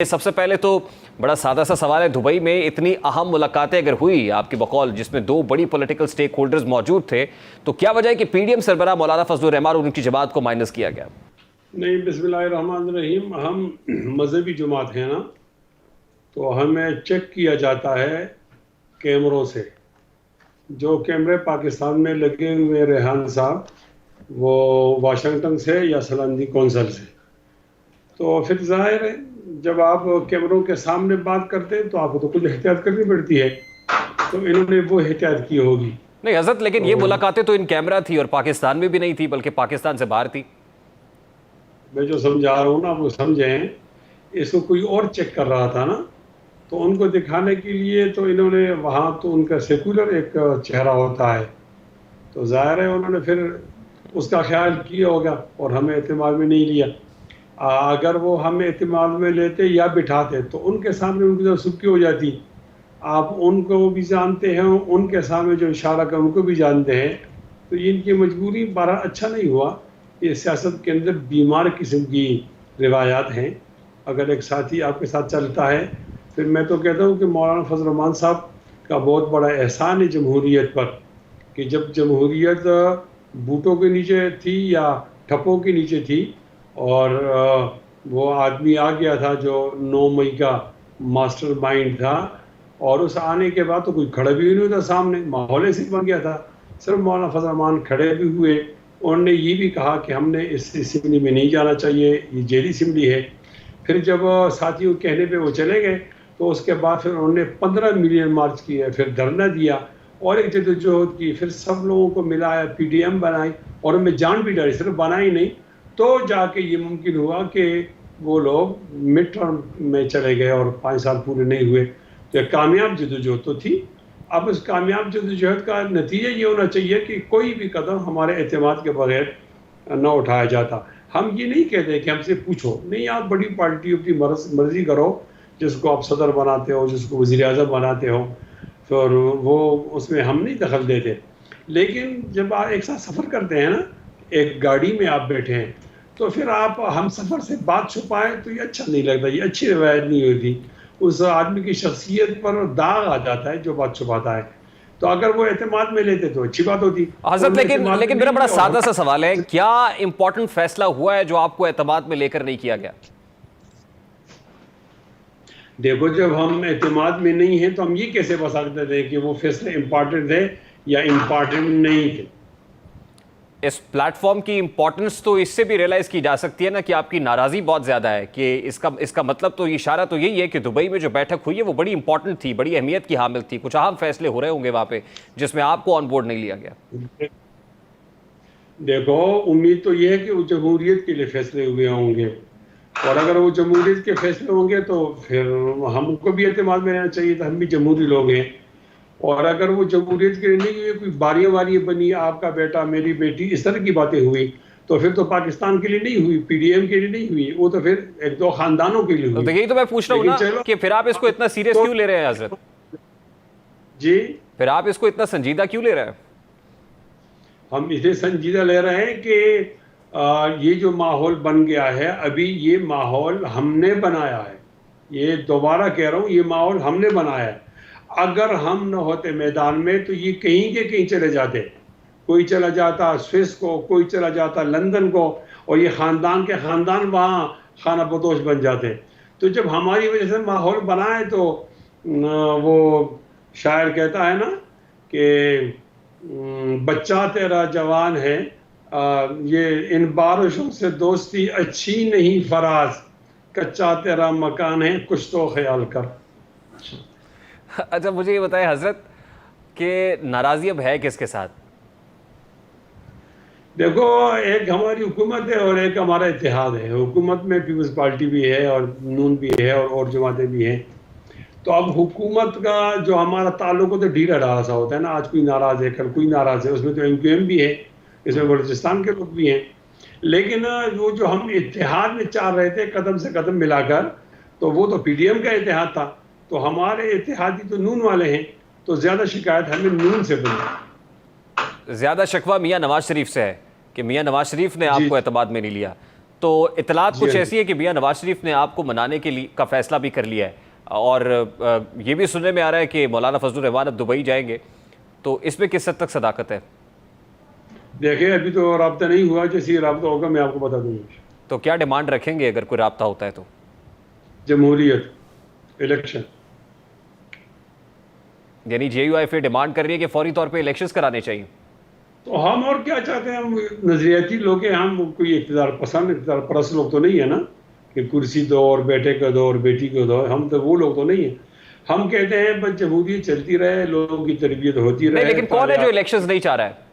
سب سے پہلے تو بڑا سادہ سا سوال ہے، دبئی میں اتنی اہم ملاقاتیں اگر ہوئی آپ کی بقول جس میں دو بڑی پولیٹیکل سٹیک ہولڈرز موجود تھے، تو کیا وجہ ہے کہ پی ڈی ایم سربراہ مولانا فضل الرحمان اور ان کی جماعت کو مائنس کیا گیا؟ نہیں، بسم اللہ الرحمن الرحیم، ہم مذہبی جماعت ہیں نا، تو ہمیں چیک کیا جاتا ہے کیمروں سے۔ جو کیمرے پاکستان میں لگے ہوئے ریحان صاحب وہ واشنگٹن سے یا سلامتی کونسل سے، تو پھر ظاہر ہے جب آپ کیمروں کے سامنے بات کرتے ہیں تو آپ کو تو کچھ احتیاط کرنی پڑتی ہے، تو انہوں نے وہ احتیاط کی ہوگی۔ نہیں حضرت، لیکن یہ ملاقاتیں تو ان کیمرہ تھی اور پاکستان میں بھی نہیں تھی بلکہ پاکستان سے باہر تھی۔ میں جو سمجھا رہا ہوں نا وہ سمجھیں، اس کو کوئی اور چیک کر رہا تھا نا، تو ان کو دکھانے کے لیے تو انہوں نے وہاں تو ان کا سیکولر ایک چہرہ ہوتا ہے، تو ظاہر ہے انہوں نے پھر اس کا خیال کیا ہوگا اور ہمیں اعتماد میں نہیں لیا۔ اگر وہ ہمیں اعتماد میں لیتے یا بٹھاتے تو ان کے سامنے ان کی طرف سبکی ہو جاتی۔ آپ ان کو بھی جانتے ہیں، ان کے سامنے جو اشارہ کر ان کو بھی جانتے ہیں، تو ان کی مجبوری بارہ اچھا نہیں ہوا۔ یہ سیاست کے اندر بیمار قسم کی روایات ہیں۔ اگر ایک ساتھی آپ کے ساتھ چلتا ہے، پھر میں تو کہتا ہوں کہ مولانا فضل الرحمان صاحب کا بہت بڑا احسان ہے جمہوریت پر، کہ جب جمہوریت بوٹوں کے نیچے تھی یا ٹھپوں کے نیچے تھی اور وہ آدمی آ گیا تھا جو 9 مئی کا ماسٹر مائنڈ تھا، اور اس آنے کے بعد تو کوئی کھڑا بھی نہیں ہوتا سامنے، ماحول ایسے بن گیا تھا۔ صرف مولانا فضل الرحمان کھڑے بھی ہوئے، انہوں نے یہ بھی کہا کہ ہم نے اس اسمبلی میں نہیں جانا چاہیے، یہ جیلی اسمبلی ہے۔ پھر جب ساتھیوں کے کہنے پہ وہ چلے گئے تو اس کے بعد پھر انہوں نے 15 ملین مارچ کیا، پھر دھرنا دیا اور ایک جدوجہد کی، پھر سب لوگوں کو ملایا، پی ڈی ایم بنائی اور ان میں جان بھی ڈالی، صرف بنائی نہیں، تو جا کے یہ ممکن ہوا کہ وہ لوگ مڈ ٹرم میں چلے گئے اور 5 سال پورے نہیں ہوئے۔ تو ایک کامیاب جدوجہد تو تھی۔ اب اس کامیاب جدوجہد کا نتیجہ یہ ہونا چاہیے کہ کوئی بھی قدم ہمارے اعتماد کے بغیر نہ اٹھایا جاتا۔ ہم یہ نہیں کہتے کہ ہم سے پوچھو، نہیں، آپ بڑی پارٹی اپنی مرضی کرو، جس کو آپ صدر بناتے ہو، جس کو وزیر اعظم بناتے ہو، پھر وہ اس میں ہم نہیں دخل دیتے۔ لیکن جب آپ ایک ساتھ سفر کرتے ہیں نا، ایک گاڑی میں آپ بیٹھے ہیں، تو پھر آپ ہم سفر سے بات چھپائیں تو یہ اچھا نہیں لگتا، یہ اچھی روایت نہیں ہوتی۔ اس آدمی کی شخصیت پر داغ آ جاتا ہے جو بات چھپاتا ہے۔ تو اگر وہ اعتماد میں لیتے تو اچھی بات ہوتی۔ حضرت لیکن میرا بڑا سادہ سا سوال ہے، کیا امپورٹنٹ فیصلہ ہوا ہے جو آپ کو اعتماد میں لے کر نہیں کیا گیا؟ دیکھو، جب ہم اعتماد میں نہیں ہیں تو ہم یہ کیسے بتا سکتے تھے کہ وہ فیصلے امپورٹنٹ تھے یا امپورٹنٹ نہیں تھے؟ اس پلیٹ فارم کی امپورٹنس تو اس سے بھی ریلائز کی جا سکتی ہے نا کہ آپ کی ناراضی بہت زیادہ ہے، کہ اس کا مطلب تو اشارہ تو یہی ہے کہ دبئی میں جو بیٹھک ہوئی ہے وہ بڑی امپورٹنٹ تھی، بڑی اہمیت کی حامل تھی، کچھ اہم فیصلے ہو رہے ہوں گے وہاں پہ جس میں آپ کو آن بورڈ نہیں لیا گیا۔ دیکھو، امید تو یہ ہے کہ وہ جمہوریت کے لیے فیصلے ہوئے ہوں گے، اور اگر وہ جمہوریت کے فیصلے ہوں گے تو پھر ہم کو بھی اعتماد میں رہنا چاہیے تھا، ہم بھی جمہوری لوگ ہیں۔ اور اگر وہ جمہوریت کے لیے نہیں ہوئی، کوئی باریاں بنی، آپ کا بیٹا میری بیٹی، اس طرح کی باتیں ہوئی، تو پھر تو پاکستان کے لیے نہیں ہوئی، پی ڈی ایم کے لیے نہیں ہوئی، وہ تو پھر ایک دو خاندانوں کے لیے ہوئی۔ یہی تو میں پوچھ رہا ہوں نا کہ پھر آپ اس کو اتنا سیریس کیوں لے رہے ہیں حضرت؟ جی، پھر آپ اس کو اتنا سنجیدہ کیوں لے رہے ہیں؟ ہم اسے سنجیدہ لے رہے ہیں کہ یہ جو ماحول بن گیا ہے، ابھی یہ ماحول ہم نے بنایا ہے، یہ دوبارہ کہہ رہا ہوں، یہ ماحول ہم نے بنایا ہے۔ اگر ہم نہ ہوتے میدان میں تو یہ کہیں کے کہیں چلے جاتے، کوئی چلا جاتا سوئس کو، کوئی چلا جاتا لندن کو، اور یہ خاندان کے خاندان وہاں خانہ بدوش بن جاتے۔ تو جب ہماری وجہ سے ماحول بنا ہے تو وہ شاعر کہتا ہے نا کہ بچہ تیرا جوان ہے، یہ ان بارشوں سے دوستی اچھی نہیں فراز، کچا تیرا مکان ہے کچھ تو خیال کر۔ اچھا مجھے یہ بتائیں حضرت کہ ناراضی اب ہے کس کے ساتھ؟ دیکھو، ایک ہماری حکومت ہے اور ایک ہمارا اتحاد ہے۔ حکومت میں پیپلز پارٹی بھی ہے اور نون بھی ہے اور جماعتیں بھی ہیں۔ تو اب حکومت کا جو ہمارا تعلق ہوتا ہے ڈھیلا ڈھالا سا ہوتا ہے نا، آج کوئی ناراض ہے کل کوئی ناراض ہے، اس میں تو ایم کیو ایم بھی ہے، اس میں بلوچستان کے لوگ بھی ہیں۔ لیکن وہ جو ہم اتحاد میں چاہ رہے تھے قدم سے قدم ملا کر، تو وہ تو پی ڈی ایم کا اتحاد تھا، تو ہمارے اتحادی تو نون والے ہیں، تو زیادہ شکایت ہمیں نون سے بنی۔ زیادہ شکوہ میاں نواز شریف سے ہے کہ میاں نواز شریف نے آپ کو اعتماد میں نہیں لیا۔ تو اطلاعات کچھ ایسی ہے کہ میاں نواز شریف نے آپ کو منانے کے لیے کا فیصلہ بھی کر لیا ہے، اور یہ بھی سننے میں آ رہا ہے کہ مولانا فضل الرحمان اب دبئی جائیں گے، تو اس میں کس حد تک صداقت ہے؟ دیکھیں ابھی تو رابطہ نہیں ہوا، جیسے ہی رابطہ ہوگا میں آپ کو بتا دوں گا. تو کیا ڈیمانڈ رکھیں گے اگر کوئی رابطہ ہوتا ہے تو؟ جمہوریت، الیکشن. یعنی جے یو آئی پھر ڈیمانڈ کر رہی ہے کہ فوری طور پہ الیکشنز کرانے چاہیے؟ تو ہم اور کیا چاہتے ہیں؟ ہم نظریاتی لوگ ہیں، ہم کوئی اقتدار پسند اقتدار پرست لوگ تو نہیں ہے نا کہ کرسی دو اور بیٹے کو دو اور بیٹی کو دو. ہم تو وہ لوگ تو نہیں ہیں. ہم کہتے ہیں بس جمہوریت چلتی رہے، لوگوں کی تربیت ہوتی رہے. نہیں، لیکن کون ہے جو الیکشنز نہیں چاہ رہا ہے؟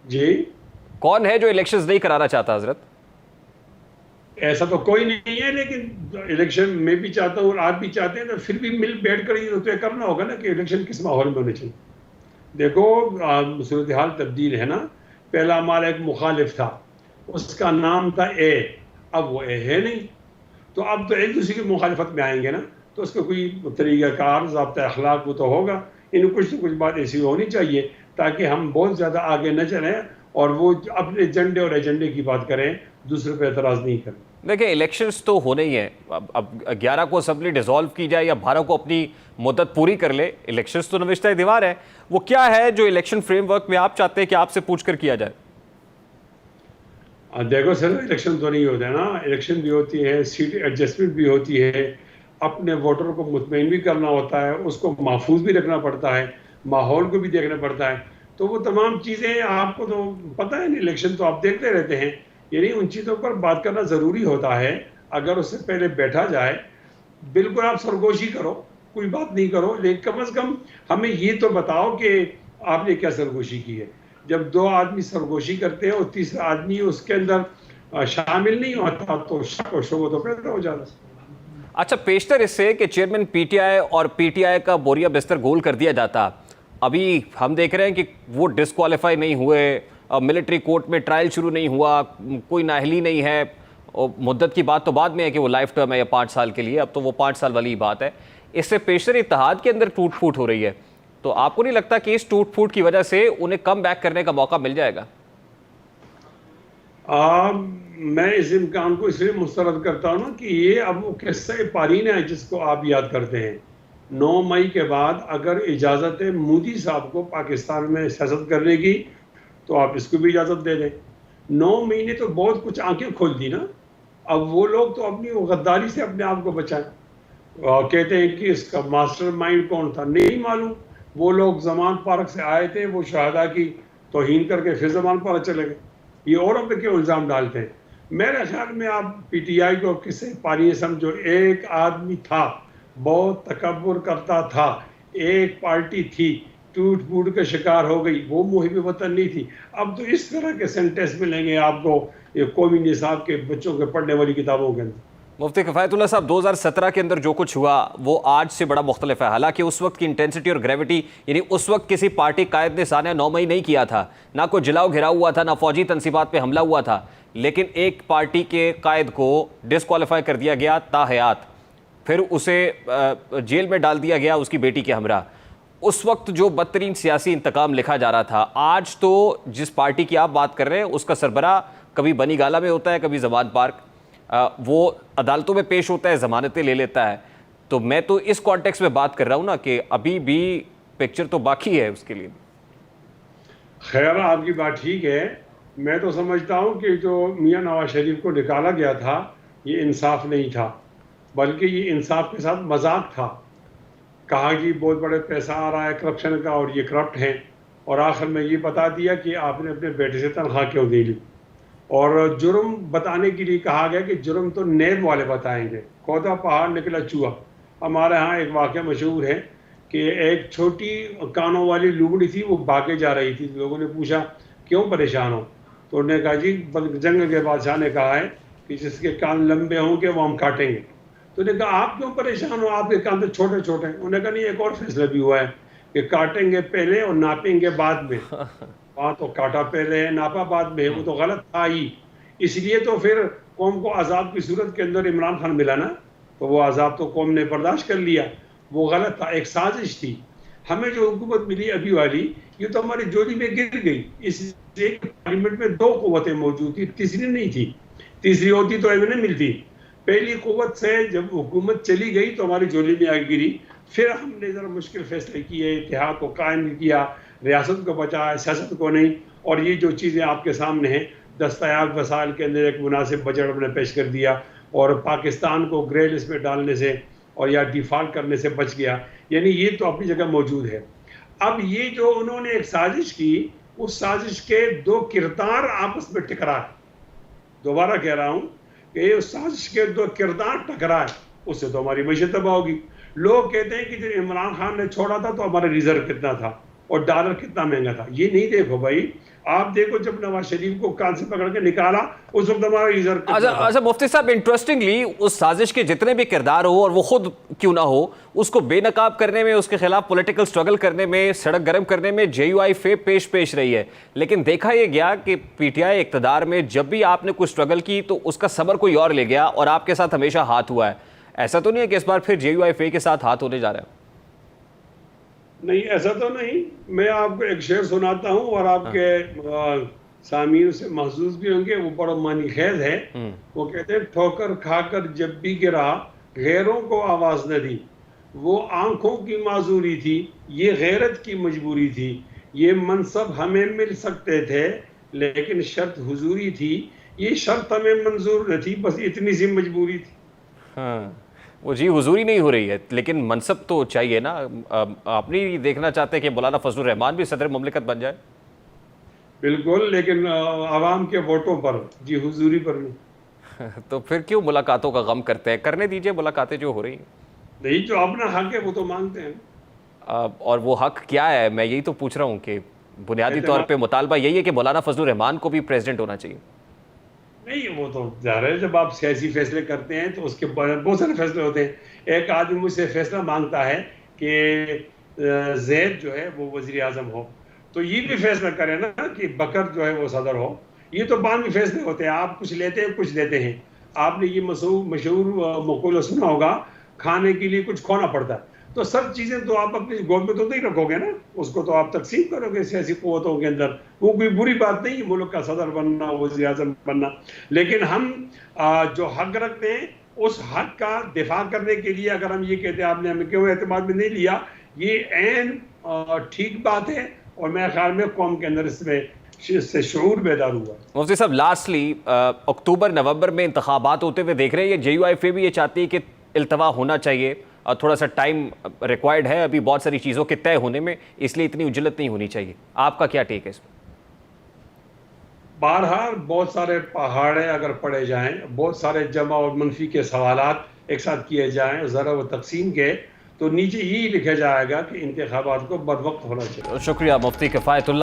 جی کون ہے جو الیکشنز نہیں کرانا چاہتا حضرت؟ ایسا تو کوئی نہیں ہے، لیکن الیکشن میں بھی چاہتا ہوں اور آپ بھی چاہتے ہیں، تو پھر بھی مل بیٹھ کر یہ طے کرنا ہوگا نا کہ الیکشن کس ماحول میں ہونے چاہیے. دیکھو صورتحال تبدیل ہے نا. پہلا ہمارا ایک مخالف تھا، اس کا نام تھا اے، اب وہ اے ہے نہیں، تو اب تو ایک دوسرے کی مخالفت میں آئیں گے نا. تو اس کا کوئی طریقہ کار ضابطہ اخلاق وہ تو ہوگا. ان کچھ تو کچھ بات ایسی ہونی چاہیے تاکہ ہم بہت زیادہ آگے نہ چلیں اور وہ اپنے ایجنڈے اور ایجنڈے کی بات کریں، دوسرے پہ اعتراض نہیں کریں. دیکھیں الیکشنز تو ہونے ہی ہیں. اب 11 کو اسمبلی ڈیزالو کی جائے یا 12 کو اپنی مدت پوری کر لے، الیکشنز تو نوشتہ دیوار ہے. وہ کیا ہے جو الیکشن فریم ورک میں آپ چاہتے ہیں کہ آپ سے پوچھ کر کیا جائے؟ دیکھو سر، الیکشن تو نہیں ہوتا ہے نا. الیکشن بھی ہوتی ہے، سیٹ ایڈجسٹمنٹ بھی ہوتی ہے، اپنے ووٹر کو مطمئن بھی کرنا ہوتا ہے، اس کو محفوظ بھی رکھنا پڑتا ہے، ماحول کو بھی دیکھنا پڑتا ہے. تو وہ تمام چیزیں آپ کو تو پتہ ہے نا، الیکشن تو آپ دیکھتے رہتے ہیں. یعنی ان چیزوں پر بات کرنا ضروری ہوتا ہے. اگر اس سے پہلے بیٹھا جائے، بالکل آپ سرگوشی کرو، کوئی بات نہیں کرو، لیکن کم از کم ہمیں یہ تو بتاؤ کہ آپ نے کیا سرگوشی کی ہے. جب 2 آدمی سرگوشی کرتے ہیں اور تیسرا آدمی اس کے اندر شامل نہیں ہوتا تو شک و شبہ تو پیدا ہو جاتا ہے. اچھا، پیشتر اس سے کہ چیئرمین پی ٹی آئی اور پی ٹی آئی کا بوریا بستر گول کر دیا جاتا. ابھی ہم دیکھ رہے ہیں کہ وہ ڈسکوالیفائی نہیں ہوئے، ملٹری کورٹ میں ٹرائل شروع نہیں ہوا، کوئی نااہلی نہیں ہے. مدت کی بات تو بعد میں ہے کہ وہ لائف ٹرم ہے یا 5 سال کے لیے، اب تو وہ 5 سال والی بات ہے. اس سے پیشتر اتحاد کے اندر ٹوٹ پھوٹ ہو رہی ہے. تو آپ کو نہیں لگتا کہ اس ٹوٹ پھوٹ کی وجہ سے انہیں کم بیک کرنے کا موقع مل جائے گا؟ میں اس امکان کو اس لیے مسترد کرتا ہوں نا کہ یہ اب وہ قصہ پارین ہے جس کو آپ یاد کرتے ہیں. 9 مئی کے بعد اگر اجازت ہے مودی صاحب کو پاکستان میں سیاست کرنے کی تو آپ اس کو بھی اجازت دے دیں. 9 مئی نے تو بہت کچھ آنکھیں کھول دی نا. اب وہ لوگ تو اپنی غداری سے اپنے آپ کو بچائیں. کہتے ہیں کہ اس کا ماسٹر مائنڈ کون تھا، نہیں معلوم. وہ لوگ زمان پارک سے آئے تھے، وہ شہداء کی توہین کر کے پھر زمان پارک چلے گئے. یہ اوروں پہ کیوں الزام ڈالتے ہیں؟ میرے خیال میں آپ پی ٹی آئی کو کس سے پانی سمجھو. ایک آدمی تھا، بہت تکبر کرتا تھا، ایک پارٹی تھی، ٹوٹ پھوٹ کا شکار ہو گئی، وہ محب وطن نہیں تھی. اب تو اس طرح کے سینٹنس ملیں گے آپ کو یہ قومی نصاب کے بچوں کے پڑھنے والی کتابوں کے اندر. مفتی کفایت اللہ صاحب، 2017 کے اندر جو کچھ ہوا وہ آج سے بڑا مختلف ہے. حالانکہ اس وقت کی انٹینسٹی اور گریوٹی، یعنی اس وقت کسی پارٹی قائد نے سانحہ 9 مئی نہیں کیا تھا، نہ کوئی جلاؤ گھیراؤ ہوا تھا، نہ فوجی تنصیبات پہ حملہ ہوا تھا، لیکن ایک پارٹی کے قائد کو ڈسکوالیفائی کر دیا گیا تاحیات، پھر اسے جیل میں ڈال دیا گیا اس کی بیٹی کے ہمراہ. اس وقت جو بدترین سیاسی انتقام لکھا جا رہا تھا، آج تو جس پارٹی کی آپ بات کر رہے ہیں اس کا سربراہ کبھی بنی گالہ میں ہوتا ہے، کبھی زمان پارک، وہ عدالتوں میں پیش ہوتا ہے، ضمانتیں لے لیتا ہے. تو میں تو اس کانٹیکس میں بات کر رہا ہوں نا کہ ابھی بھی پکچر تو باقی ہے اس کے لیے. خیر، آپ کی بات ٹھیک ہے. میں تو سمجھتا ہوں کہ جو میاں نواز شریف کو نکالا گیا تھا یہ انصاف نہیں تھا، بلکہ یہ انصاف کے ساتھ مذاق تھا. کہا کہ بہت بڑے پیسہ آ رہا ہے کرپشن کا اور یہ کرپٹ ہیں، اور آخر میں یہ بتا دیا کہ آپ نے اپنے بیٹے سے تنخواہ کیوں دے لی. اور جرم بتانے کے لیے کہا گیا کہ جرم تو نیب والے بتائیں گے. کھودا پہاڑ نکلا چوہا. ہمارے ہاں ایک واقعہ مشہور ہے کہ ایک چھوٹی کانوں والی لوگڑی تھی، وہ بھاگے جا رہی تھی. لوگوں نے پوچھا کیوں پریشان ہو؟ تو انہوں نے کہا جی جنگ کے بادشاہ نے کہا ہے کہ جس کے کان لمبے ہوں گے وہ ہم کاٹیں گے. تو انہوں نے کہا آپ کیوں پریشان ہو، آپ کے کان تو چھوٹے چھوٹے ہیں. انہوں نے کہا نہیں، ایک اور فیصلہ بھی ہوا ہے کہ کاٹیں گے پہلے اور ناپیں گے بعد میں. وہاں تو کاٹا پہلے ہے، ناپا بعد میں ہے، وہ تو غلط تھا ہی. اس لیے تو پھر قوم کو عذاب کی صورت کے اندر عمران خان ملا نا، تو وہ عذاب تو قوم نے برداشت کر لیا. وہ غلط تھا، ایک سازش تھی. ہمیں جو حکومت ملی ابھی والی، یہ تو ہماری جوڑی میں گر گئی. اس لیے پارلیمنٹ میں 2 قوتیں موجود تھی، تیسری نہیں تھی. تیسری ہوتی تو ایسے نہیں ملتی. پہلی قوت سے جب حکومت چلی گئی تو ہماری جھولی میں آ گری. پھر ہم نے ذرا مشکل فیصلے کیے, اتحاد کو قائم کیا, ریاست کو بچایا, سیاست کو نہیں. اور یہ جو چیزیں آپ کے سامنے ہیں, دستیاب وسائل کے اندر ایک مناسب بجٹ ہم نے پیش کر دیا, اور پاکستان کو گرے لسٹ میں ڈالنے سے اور یا ڈیفالٹ کرنے سے بچ گیا. یعنی یہ تو اپنی جگہ موجود ہے. اب یہ جو انہوں نے ایک سازش کی, اس سازش کے دو کردار آپس میں ٹکرائے. دوبارہ کہہ رہا ہوں کہ اس سازش کے دو کردار ٹکرائے, اس سے تو ہماری معیشت تباہ ہوگی. لوگ کہتے ہیں کہ جب عمران خان نے چھوڑا تھا تو ہمارا ریزرو کتنا تھا اور ڈالر کتنا مہنگا تھا. یہ نہیں دیکھو بھائی, آپ دیکھو جب نواز شریف کو کان سے پکڑ کے نکالا اس وقت ہمارا ریزرو کتنا تھا. اچھا مفتی صاحب, انٹرسٹنگلی اس سازش کے جتنے بھی کردار ہو اور وہ خود کیوں نہ ہو, اس کو بے نقاب کرنے میں, اس کے خلاف پولیٹیکل سٹرگل کرنے میں, سڑک گرم کرنے میں JUI پیش رہی ہے. لیکن دیکھا یہ گیا کہ PTI اقتدار میں جب بھی آپ نے کوئی سٹرگل کی تو اس کا ثمر کوئی اور لے گیا اور آپ کے ساتھ ہمیشہ ہاتھ ہوا ہے. ایسا تو نہیں ہے کہ اس بار پھر JUI کے ساتھ ہاتھ ہونے جا رہا ہے؟ نہیں, ایسا تو نہیں. میں آپ کو ایک شعر سناتا ہوں اور آپ کے سامعین سے محظوظ بھی ہوں گے, وہ بڑا معنی خیز ہے. وہ کہتے ہیں, ٹھوکر کھا کر جب بھی گرا غیروں کو آواز نہ دی, وہ آنکھوں کی معذوری تھی, یہ غیرت کی مجبوری تھی. یہ منصب ہمیں مل سکتے تھے لیکن شرط حضوری تھی, یہ شرط ہمیں منظور نہ تھی, بس اتنی سی مجبوری تھی. ہاں, وہ جی حضوری نہیں ہو رہی ہے لیکن منصب تو چاہیے نا. آپ نہیں دیکھنا چاہتے کہ مولانا فضل الرحمان بھی صدر مملکت بن جائے؟ بالکل, لیکن عوام کے ووٹوں پر, جی حضوری پر نہیں. تو پھر کیوں ملاقاتوں کا غم کرتے ہیں؟ کرنے دیجئے ملاقاتیں جو ہو رہی ہیں. نہیں, جو اپنا حق ہے وہ تو مانگتے ہیں. اور وہ حق کیا ہے, میں یہی تو پوچھ رہا ہوں کہ بنیادی طور پہ مطالبہ یہی ہے کہ مولانا فضل الرحمان کو بھی پریزیڈنٹ ہونا چاہیے. نہیں, وہ تو ظاہر ہے جب آپ سیاسی فیصلے کرتے ہیں تو اس کے بہت سارے فیصلے ہوتے ہیں. ایک آدمی مجھ سے فیصلہ مانگتا ہے کہ زید جو ہے وہ وزیر اعظم ہو, تو یہ بھی فیصلہ کرے نا کہ بکر جو ہے وہ صدر ہو. یہ تو بعد میں فیصلے ہوتے ہیں, آپ کچھ لیتے ہیں کچھ دیتے ہیں. آپ نے یہ مشہور مقولہ سنا ہوگا, کھانے کے لیے کچھ کھونا پڑتا ہے. تو سب چیزیں تو آپ اپنی گود میں تو نہیں رکھو گے نا, اس کو تو آپ تقسیم کرو گے سیاسی قوتوں کے اندر. وہ کوئی بری بات نہیں ملک کا صدر بننا, وزیر اعظم بننا. لیکن ہم جو حق رکھتے ہیں اس حق کا دفاع کرنے کے لیے اگر ہم یہ کہتے ہیں آپ نے ہمیں کیوں اعتماد میں نہیں لیا, یہ عین ٹھیک بات ہے. اور میرے خیال میں قوم کے اندر اس سے شعور بیدار ہوا. مفتی صاحب, لاسٹلی اکتوبر نومبر میں انتخابات ہوتے ہوئے دیکھ رہے ہیں, یہ JUI بھی یہ چاہتی ہے کہ التوا ہونا چاہیے اور تھوڑا سا ٹائم ریکوائرڈ ہے ابھی بہت ساری چیزوں کے طے ہونے میں, اس لیے اتنی اجلت نہیں ہونی چاہیے. آپ کا کیا ٹیک ہے اس پہ؟ بہرحال بہت سارے پہاڑے اگر پڑے جائیں, بہت سارے جمع اور منفی کے سوالات ایک ساتھ کیے جائیں ذرا وہ تقسیم کے, تو نیچے یہی لکھا جائے گا کہ انتخابات کو بر وقت ہونا چاہیے. شکریہ مفتی کفایت اللہ.